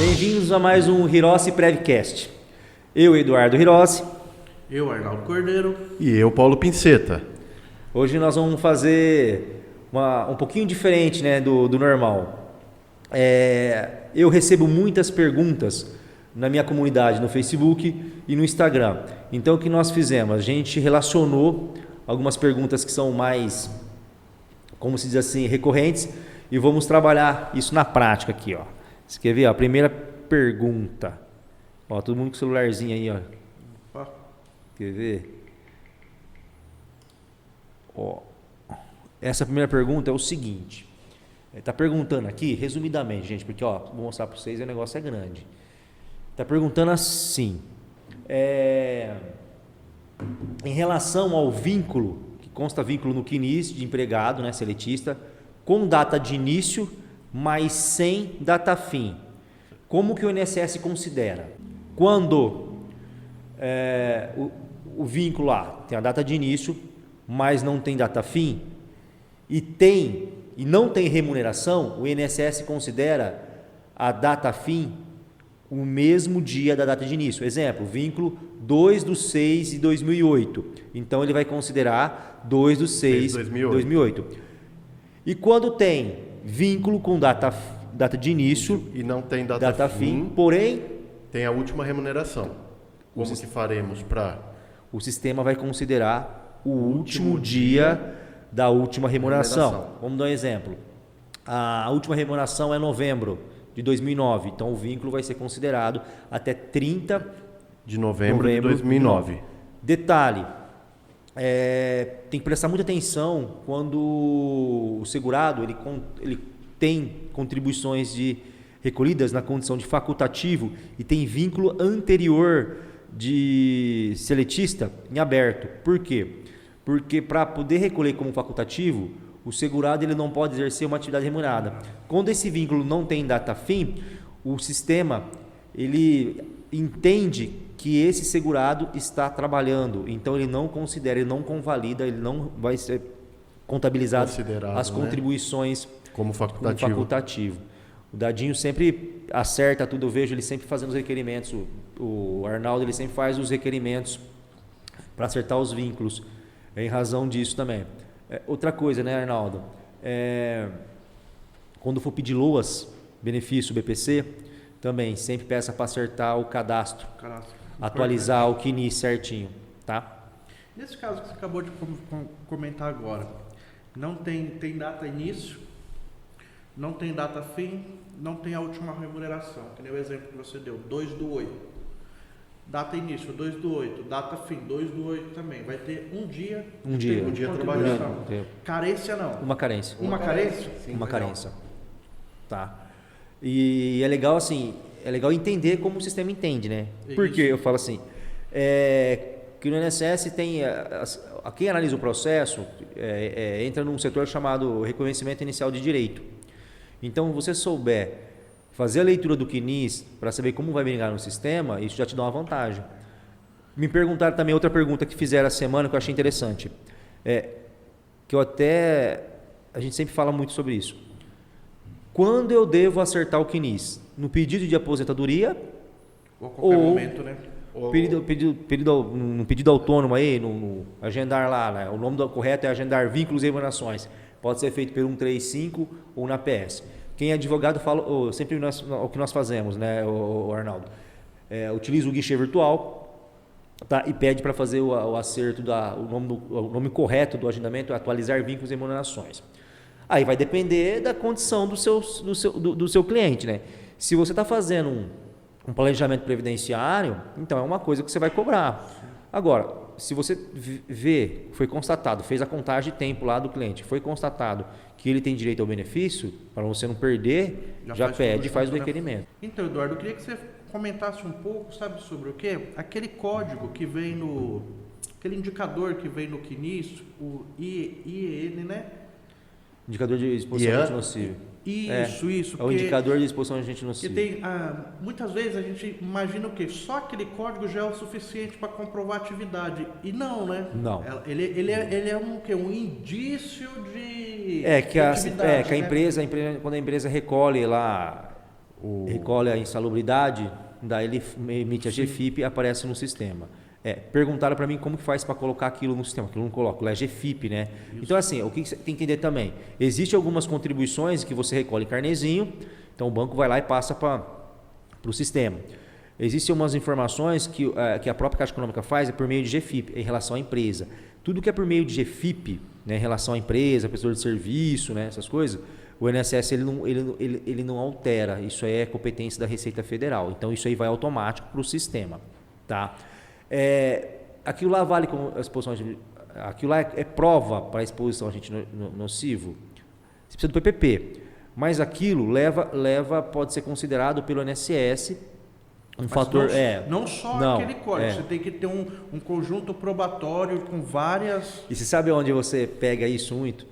Bem-vindos a mais um Hirossi Prevcast. Eu, Eduardo Hirossi. Eu, Arnaldo Cordeiro. E eu, Paulo Pinceta. Hoje nós vamos fazer um pouquinho diferente, né, do normal. Eu recebo muitas perguntas na minha comunidade, no Facebook e no Instagram. Então o que nós fizemos? A gente relacionou algumas perguntas que são mais, como se diz assim, recorrentes, e vamos trabalhar isso na prática aqui, ó. Você quer ver? Ó, a primeira pergunta. Ó, todo mundo com o celularzinho aí, ó. Quer ver? Ó, essa primeira pergunta é o seguinte. Está perguntando aqui, resumidamente, gente, porque ó, vou mostrar para vocês, o negócio é grande. Está perguntando assim, em relação ao vínculo, que consta vínculo no CNIS de empregado, né, seletista, com data de início, mas sem data fim. Como que o INSS considera? Quando o vínculo lá tem a data de início, mas não tem data fim, e não tem remuneração, o INSS considera a data fim o mesmo dia da data de início. Exemplo, vínculo 2/6/2008. Então ele vai considerar 2/6/2008. E quando tem vínculo com data de início e não tem data fim, porém tem a última remuneração. Como que faremos para? O sistema vai considerar o último dia da última remuneração. Vamos dar um exemplo. A última remuneração é novembro de 2009, então o vínculo vai ser considerado até 30 de novembro de 2009. Detalhe, tem que prestar muita atenção quando o segurado ele tem contribuições recolhidas na condição de facultativo e tem vínculo anterior de seletista em aberto. Por quê? Porque para poder recolher como facultativo, o segurado ele não pode exercer uma atividade remunerada. Quando esse vínculo não tem data fim, o sistema ele entende que esse segurado está trabalhando, então ele não considera, ele não convalida, ele não vai ser contabilizado as contribuições, né, como facultativo. O Dadinho sempre acerta tudo, eu vejo ele sempre fazendo os requerimentos, o Arnaldo ele sempre faz os requerimentos para acertar os vínculos, em razão disso também. Outra coisa, né, Arnaldo? Quando for pedir LOAS, benefício BPC, também sempre peça para acertar o cadastro. Atualizar o CNIS certinho, tá? Nesse caso que você acabou de comentar agora, não tem data início, não tem data fim, não tem a última remuneração, que nem o exemplo que você deu, 2/8. Data início, 2/8, data fim, 2/8 também. Vai ter um dia trabalhando. Carência não. Uma carência. Uma carência? Sim, uma carência. Tá. E é legal assim, é legal entender como o sistema entende, né? Porque eu falo assim, que no INSS tem, quem analisa o processo entra num setor chamado reconhecimento inicial de direito. Então, você souber fazer a leitura do CNIS para saber como vai brigar no sistema, isso já te dá uma vantagem. Me perguntaram também outra pergunta que fizeram a semana que eu achei interessante, que a gente sempre fala muito sobre isso. Quando eu devo acertar o CNIS? No pedido de aposentadoria ou a qualquer momento, né? No pedido autônomo aí, no agendar lá, né? O nome correto é agendar vínculos e remunerações. Pode ser feito pelo 135 ou na PS. Quem é advogado fala, sempre o que nós fazemos, né, o Arnaldo? Utiliza o guichê virtual, tá? E pede para fazer o acerto, o nome correto do agendamento é atualizar vínculos e remunerações. Aí vai depender da condição do seu cliente, né? Se você está fazendo um planejamento previdenciário, então é uma coisa que você vai cobrar. Agora, se você vê, foi constatado, fez a contagem de tempo lá do cliente, foi constatado que ele tem direito ao benefício, para você não perder, já pede e faz o requerimento. Então, Eduardo, eu queria que você comentasse um pouco, sabe, sobre o quê? Aquele código que vem aquele indicador que vem no CNIS, o IEN, né? Indicador de exposição a agente nocivo. Isso. É o indicador de exposição a agente nocivo. Muitas vezes a gente imagina o quê? Só aquele código já é o suficiente para comprovar a atividade. E não, né? Não. Ele é um indício de que a atividade, empresa, quando a empresa recolhe lá recolhe a insalubridade, daí ele emite a GFIP e aparece no sistema. Perguntaram para mim como que faz para colocar aquilo no sistema, aquilo não coloca, lá é GFIP, né? Isso. Então assim, o que você tem que entender também, existem algumas contribuições que você recolhe carnezinho, então o banco vai lá e passa para o sistema. Existem umas informações que a própria Caixa Econômica faz por meio de GFIP, em relação à empresa. Tudo que é por meio de GFIP, né, em relação à empresa, prestador de serviço, né, essas coisas, o INSS ele não altera, isso aí é competência da Receita Federal, então isso aí vai automático para o sistema, tá? Aquilo lá vale como exposição, aquilo lá é prova para a exposição a agente nocivo, você precisa do PPP, mas aquilo pode ser considerado pelo INSS um fator. Não só aquele código, você tem que ter um conjunto probatório com várias. E você sabe onde você pega isso muito?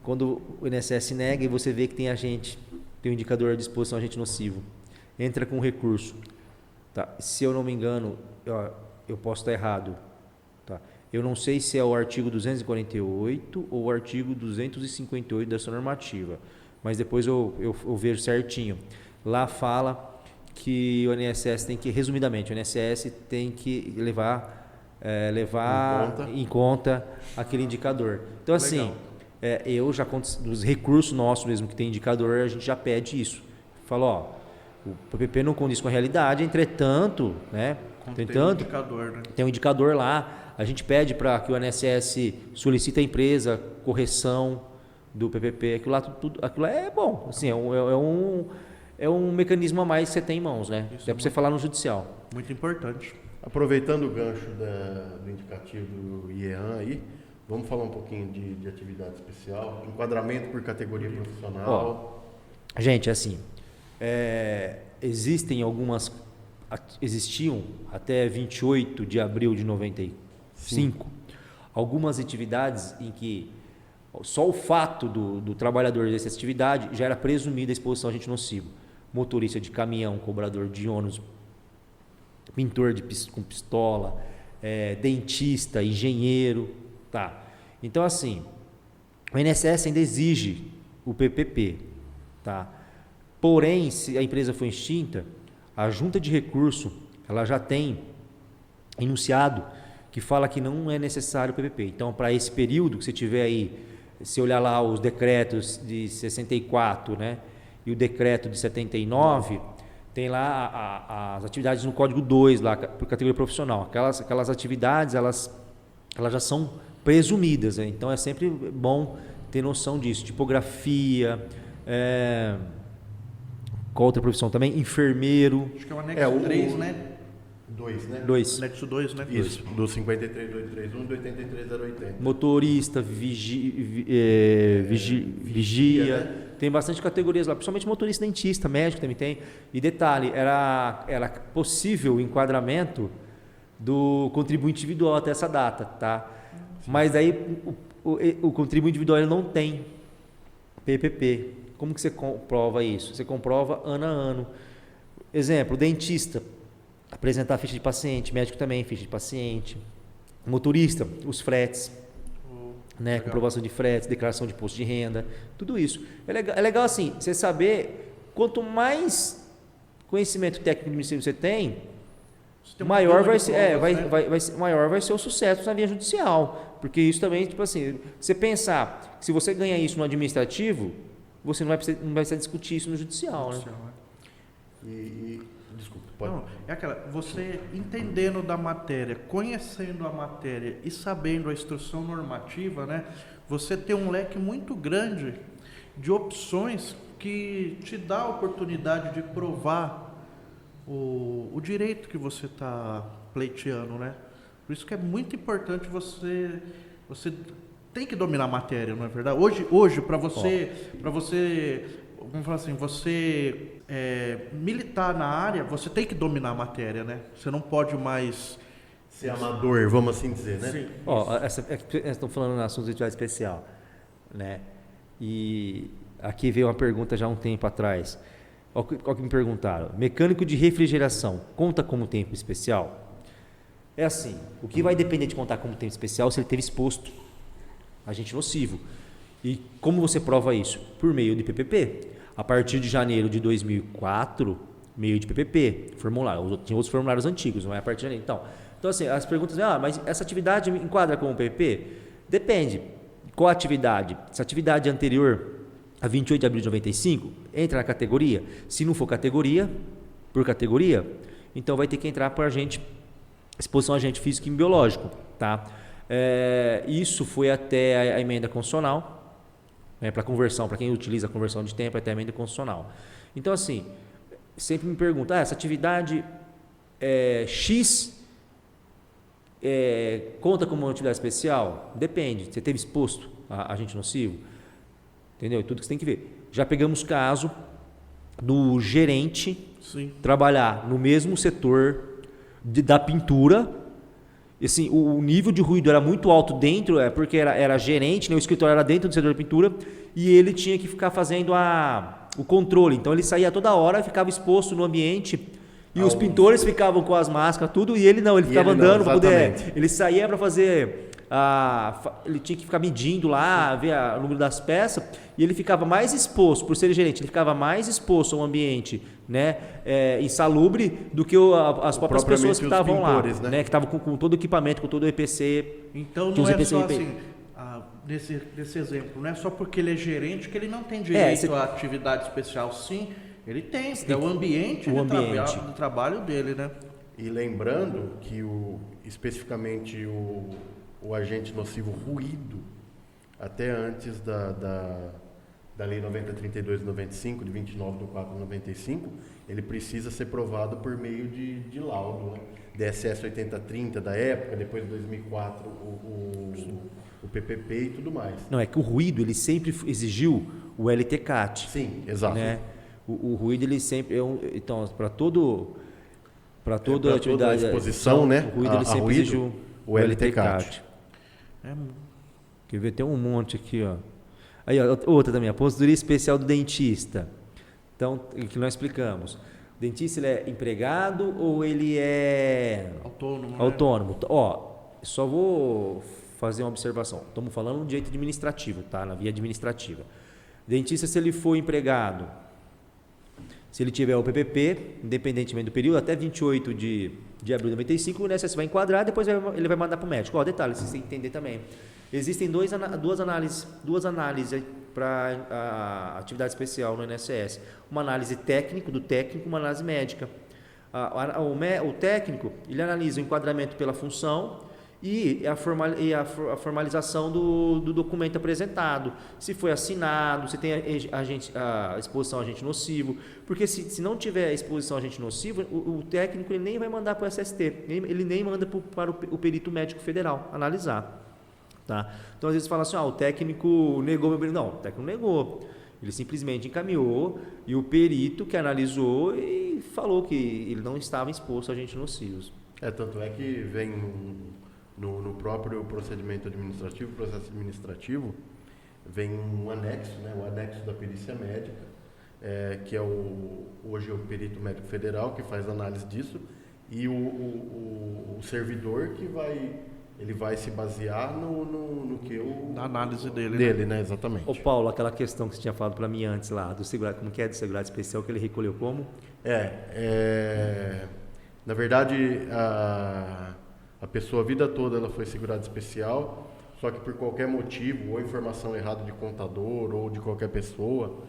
Quando o INSS nega e você vê que tem um indicador de exposição a agente nocivo, entra com recurso. Tá? Se eu não me engano, eu posso estar errado. Tá? Eu não sei se é o artigo 248 ou o artigo 258 dessa normativa, mas depois eu vejo certinho. Lá fala que o INSS tem que, resumidamente, o INSS tem que levar em conta aquele indicador. Então, assim, eu já, dos recursos nossos mesmo que tem indicador, a gente já pede isso. Fala, o PPP não condiz com a realidade, entretanto, né? Tem um indicador lá, a gente pede para que o INSS solicite à empresa correção do PPP, aquilo lá é bom, assim, é um mecanismo a mais que você tem em mãos, né? Isso é para você falar no judicial. Muito importante. Aproveitando o gancho do indicativo do IEAN aí, vamos falar um pouquinho de atividade especial, enquadramento por categoria profissional. Gente, assim, existiam até 28 de abril de 95, algumas atividades em que só o fato do trabalhador exercer essa atividade já era presumida a exposição a agente nocivo. Motorista de caminhão, cobrador de ônibus, pintor com pistola, dentista, engenheiro, tá? Então, assim, o INSS ainda exige o PPP, tá? Porém, se a empresa for extinta, a junta de recurso, ela já tem enunciado que fala que não é necessário o PPP. Então, para esse período que você tiver aí, se olhar lá os decretos de 64, né, e o decreto de 79, tem lá as atividades no código 2, lá, por categoria profissional. Aquelas atividades, elas já são presumidas, né? Então é sempre bom ter noção disso. Tipografia, qual outra profissão também? Enfermeiro. Acho que é o anexo 3, né? 2, né? 2. Anexo 2, né? Isso, do 53231 e do 83080. Motorista, vigia, né? Tem bastante categorias lá, principalmente motorista, dentista, médico também tem. E detalhe, era possível o enquadramento do contribuinte individual até essa data, tá? Mas aí o contribuinte individual ele não tem PPP. Como que você comprova isso? Você comprova ano a ano. Exemplo, dentista, apresentar ficha de paciente, médico também, ficha de paciente. Motorista, os fretes, né? Comprovação de fretes, declaração de imposto de renda, tudo isso. É legal assim, você saber, quanto mais conhecimento técnico administrativo você tem, maior vai ser o sucesso na via judicial. Porque isso também, tipo assim, você pensar que se você ganha isso no administrativo, você não vai precisar discutir isso no judicial, né? Desculpa, pode. Não, você entendendo da matéria, conhecendo a matéria e sabendo a instrução normativa, né? Você tem um leque muito grande de opções que te dá a oportunidade de provar o direito que você está pleiteando, né? Por isso que é muito importante você tem que dominar a matéria, não é verdade? Hoje para você, vamos falar assim, você militar na área, você tem que dominar a matéria, né? Você não pode mais ser amador, vamos assim dizer, né? Sim. Estão falando no assunto de atividade especial, né? E aqui veio uma pergunta já há um tempo atrás. Olha que me perguntaram. Mecânico de refrigeração conta como tempo especial? É assim, o que vai depender de contar como tempo especial se ele teve exposto a agente nocivo. E como você prova isso? Por meio de PPP. A partir de janeiro de 2004, meio de PPP, formulário. Tinha outros formulários antigos, não é a partir de janeiro. Então assim, as perguntas, mas essa atividade enquadra como PPP? Depende. Qual a atividade? Se a atividade anterior a 28 de abril de 95, entra na categoria. Se não for categoria, por categoria, então vai ter que entrar para exposição a agente físico e biológico. Tá? Isso foi até a emenda constitucional, para conversão, para quem utiliza a conversão de tempo, até a emenda constitucional. Então, assim, sempre me pergunta, essa atividade X conta como uma atividade especial? Depende, você teve exposto a agente nocivo? Entendeu? Tudo que você tem que ver. Já pegamos caso do gerente trabalhar no mesmo setor da pintura. Assim, o nível de ruído era muito alto dentro, porque era gerente, né? O escritório era dentro do setor de pintura e ele tinha que ficar fazendo o controle. Então ele saía toda hora, ficava exposto no ambiente e os pintores ficavam com as máscaras, tudo, e ele não, ele ficava andando para poder. Ele saía para fazer. Ele tinha que ficar medindo lá, ver o número das peças, e ele ficava mais exposto, por ser gerente, ele ficava mais exposto ao ambiente, né, insalubre do que as próprias pessoas que estavam lá, né, que estavam com todo o equipamento, com todo o EPC. Então não é só assim, nesse exemplo, não é só porque ele é gerente que ele não tem direito à atividade especial. Sim, ele tem, é o ambiente do trabalho dele, né? E lembrando que especificamente o agente nocivo ruído, até antes da Lei 9032 de 95, de 29 de 4 de 95, ele precisa ser provado por meio de laudo, né? DSS 8030 da época, depois de 2004 o PPP e tudo mais. Não, é que o ruído ele sempre exigiu o LTCAT. Sim, exato. Né? O ruído ele sempre então para toda atividade, exposição, né? O ruído ele sempre exigiu o LTCAT. Quer ver? Tem um monte aqui, ó. Aí, ó, outra também, a aposentadoria especial do dentista. Então, o que nós explicamos. O dentista ele é empregado ou ele é autônomo? Né? Ó, só vou fazer uma observação. Estamos falando de direito administrativo, tá? Na via administrativa. Dentista, se ele for empregado, se ele tiver o PPP, independentemente do período, até 28 de abril de 95, o INSS vai enquadrar, depois ele vai mandar para o médico. Ó, detalhe, vocês têm que entender também. Existem duas análises para a atividade especial no INSS. Uma análise do técnico, uma análise médica. O técnico, ele analisa o enquadramento pela função e a formalização do documento apresentado, se foi assinado, se tem a exposição a agente nocivo, porque se não tiver exposição a agente nocivo, o técnico ele nem vai mandar para o SST, ele nem manda para o perito médico federal analisar. Tá? Então às vezes fala assim, o técnico negou meu perito. Não, o técnico não negou, ele simplesmente encaminhou e o perito que analisou e falou que ele não estava exposto a agentes nocivos. Tanto é que vem no próprio procedimento administrativo, processo administrativo, vem um anexo, né, o anexo da perícia médica, que é hoje o perito médico federal que faz análise disso, e o servidor que vai se basear na análise dele, né? Exatamente. Ô Paulo, aquela questão que você tinha falado para mim antes lá, do segurado, como que é do segurado especial, que ele recolheu como? Na verdade, a pessoa a vida toda ela foi segurada especial, só que por qualquer motivo, ou informação errada de contador ou de qualquer pessoa,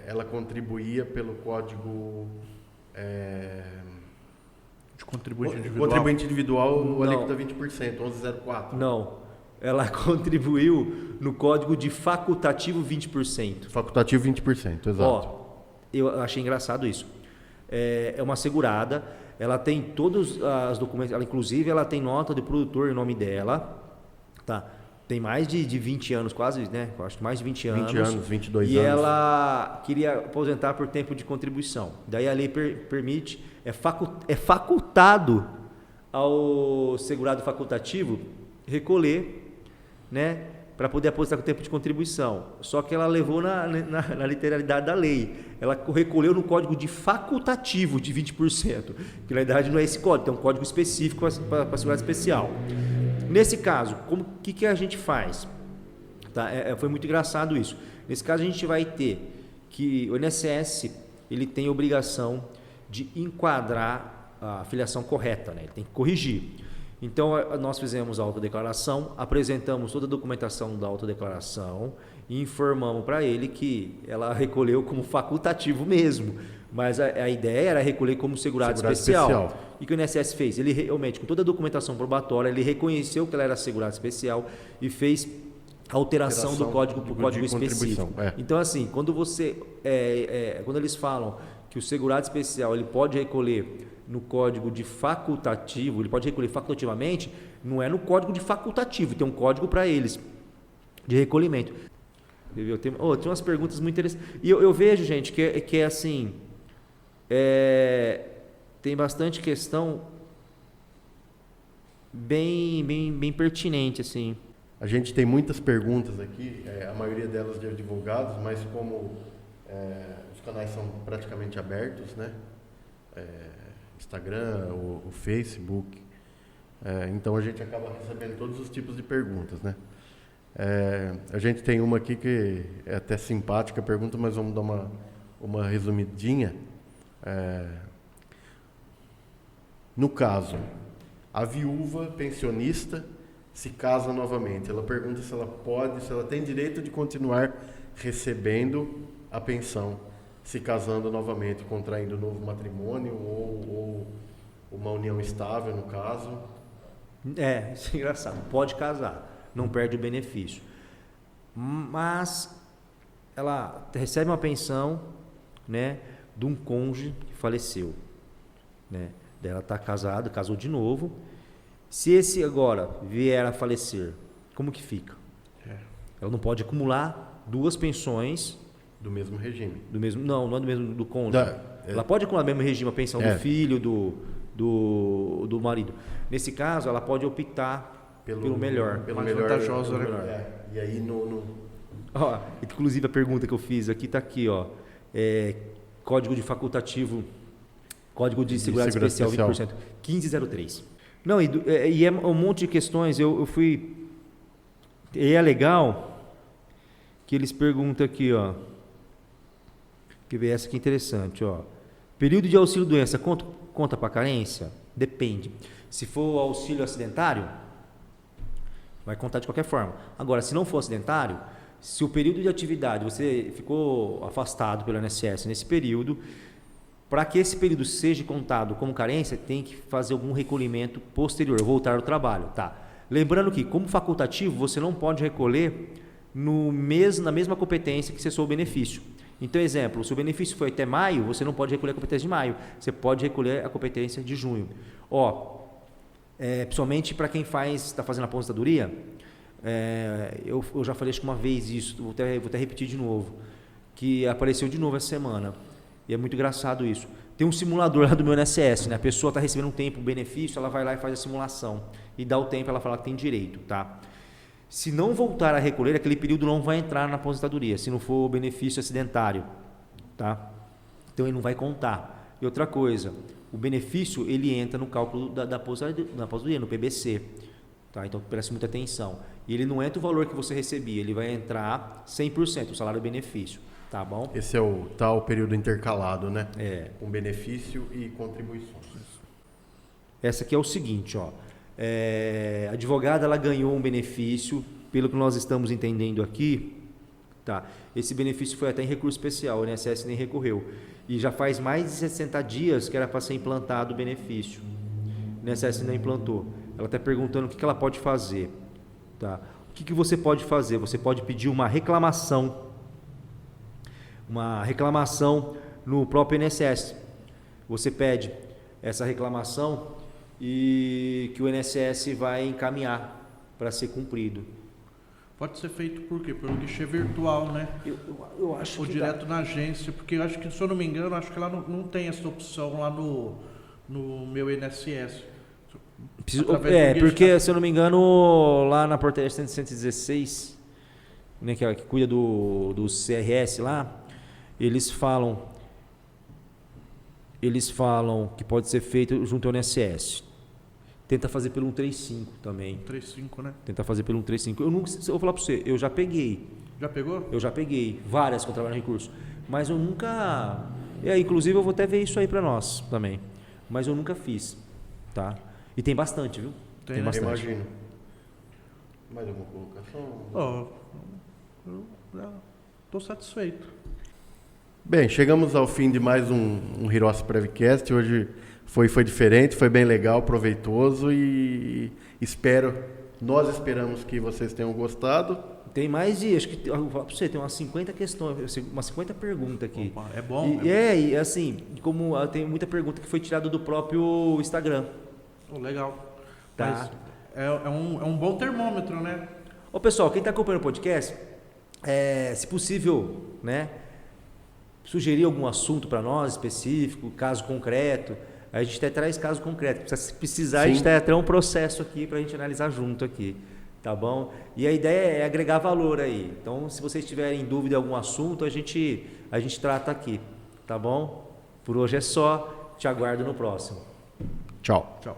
ela contribuía pelo código de contribuinte individual. Contribuinte individual no alíquota 20%, 1104. Não, ela contribuiu no código de facultativo 20%. Facultativo 20%, exato. Ó, eu achei engraçado isso. É uma segurada, ela tem todos os documentos, inclusive ela tem nota de produtor em nome dela, tá? Tem mais de 20 anos, quase, né? Eu acho que mais de 20 anos. 20 anos, 22 e anos. E ela queria aposentar por tempo de contribuição. Daí a lei permite, é facultado ao segurado facultativo recolher, né? Para poder aposentar com tempo de contribuição. Só que ela levou na literalidade da lei. Ela recolheu no código de facultativo de 20%, que na verdade não é esse código, tem um código específico para a seguridade especial. Nesse caso, o que a gente faz? Tá? Foi muito engraçado isso. Nesse caso, a gente vai ter que o INSS ele tem a obrigação de enquadrar a filiação correta, né? Ele tem que corrigir. Então, nós fizemos a autodeclaração, apresentamos toda a documentação da autodeclaração e informamos para ele que ela recolheu como facultativo mesmo, mas a ideia era recolher como segurado especial. E o que o INSS fez? Ele realmente, com toda a documentação probatória, ele reconheceu que ela era segurado especial e fez a alteração do código para o código específico. Então, assim, quando quando eles falam que o segurado especial ele pode recolher no código de facultativo, ele pode recolher facultativamente, não é no código de facultativo, tem um código para eles de recolhimento. Tem umas perguntas muito interessantes. E eu vejo, gente, que é assim, tem bastante questão bem pertinente, assim. A gente tem muitas perguntas aqui, a maioria delas de advogados, mas como os canais são praticamente abertos, né? Instagram, o Facebook, então a gente acaba recebendo todos os tipos de perguntas, né? A gente tem uma aqui que é até simpática a pergunta, mas vamos dar uma resumidinha. No caso, a viúva pensionista se casa novamente. Ela pergunta se ela tem direito de continuar recebendo a pensão, se casando novamente, contraindo um novo matrimônio ou uma união estável, no caso. Isso é engraçado. Pode casar, não perde o benefício. Mas ela recebe uma pensão, né, de um cônjuge que faleceu, né? Ela está casada, casou de novo. Se esse agora vier a falecer, como que fica? Ela não pode acumular duas pensões do mesmo regime. Não é do mesmo do cônjuge. Ela pode acumular o mesmo regime, a pensão do filho, do marido. Nesse caso, ela pode optar pelo melhor. Pelo melhor vantajoso, né? E aí inclusive a pergunta que eu fiz aqui está aqui, código de facultativo, código de segurança especial 20%, 1503. Não, e é um monte de questões. Eu fui. E é legal que eles perguntam aqui, que essa aqui é interessante, Período de auxílio doença conta para carência? Depende. Se for auxílio acidentário, vai contar de qualquer forma. Agora, se não for acidentário, se o período de atividade você ficou afastado pelo INSS nesse período, para que esse período seja contado como carência, tem que fazer algum recolhimento posterior, voltar ao trabalho, tá? Lembrando que, como facultativo, você não pode recolher na mesma competência que cessou o benefício. Então, exemplo, se o benefício foi até maio, você não pode recolher a competência de maio, você pode recolher a competência de junho. Principalmente para quem está fazendo aposentadoria, eu já falei acho que uma vez isso, vou até repetir de novo, que apareceu de novo essa semana. E é muito engraçado isso. Tem um simulador lá do meu INSS, né? A pessoa está recebendo um tempo, um benefício, ela vai lá e faz a simulação. E dá o tempo, ela fala que tem direito, tá? Se não voltar a recolher, aquele período não vai entrar na aposentadoria, se não for benefício acidentário, tá? Então, ele não vai contar. E outra coisa, o benefício, ele entra no cálculo da aposentadoria, no PBC, tá? Então, preste muita atenção. E ele não entra o valor que você recebia, ele vai entrar 100%, o salário-benefício. Tá bom? Esse é o tal período intercalado, né? Com benefício e contribuições. Essa aqui é o seguinte, a advogada ela ganhou um benefício, pelo que nós estamos entendendo aqui, tá? Esse benefício foi até em recurso especial, o INSS nem recorreu. E já faz mais de 60 dias que era para ser implantado o benefício. O INSS não implantou. Ela está perguntando o que ela pode fazer, tá? O que você pode fazer? Você pode pedir uma reclamação no próprio INSS. Você pede essa reclamação e que o INSS vai encaminhar para ser cumprido. Pode ser feito por quê? Pelo guichê virtual, né? Eu acho ou que direto na agência, porque eu acho que, se eu não me engano, acho que lá não tem essa opção lá no meu INSS. Porque, se eu não me engano, lá na portaria 116, né, que cuida do CRS lá, eles falam que pode ser feito junto ao INSS. Tenta fazer pelo 135 também. 3.5, né? Tenta fazer pelo 135. Eu vou falar para você, eu já peguei. Já pegou? Eu já peguei várias que eu trabalho no recurso. Mas eu nunca... inclusive eu vou até ver isso aí para nós também. Mas eu nunca fiz, tá? E tem bastante, viu? Tem, né? bastante. Imagino. Mais alguma colocação? Eu já estou satisfeito. Bem, chegamos ao fim de mais um Hirose Prevcast. Hoje foi diferente, foi bem legal, proveitoso e nós esperamos que vocês tenham gostado. Tem mais de, acho que, eu vou falar pra você, tem umas 50 questões, umas 50 perguntas aqui. Opa, é bom. E assim, como tem muita pergunta que foi tirada do próprio Instagram. Legal. Tá. Mas é um bom termômetro, né? Ô pessoal, quem está acompanhando o podcast, se possível, né, sugerir algum assunto para nós específico, caso concreto. A gente até traz caso concreto. Se precisar, Sim. a gente tem até um processo aqui para a gente analisar junto aqui. Tá bom? E a ideia é agregar valor aí. Então, se vocês tiverem dúvida de algum assunto, a gente trata aqui. Tá bom? Por hoje é só. Te aguardo no próximo. Tchau. Tchau.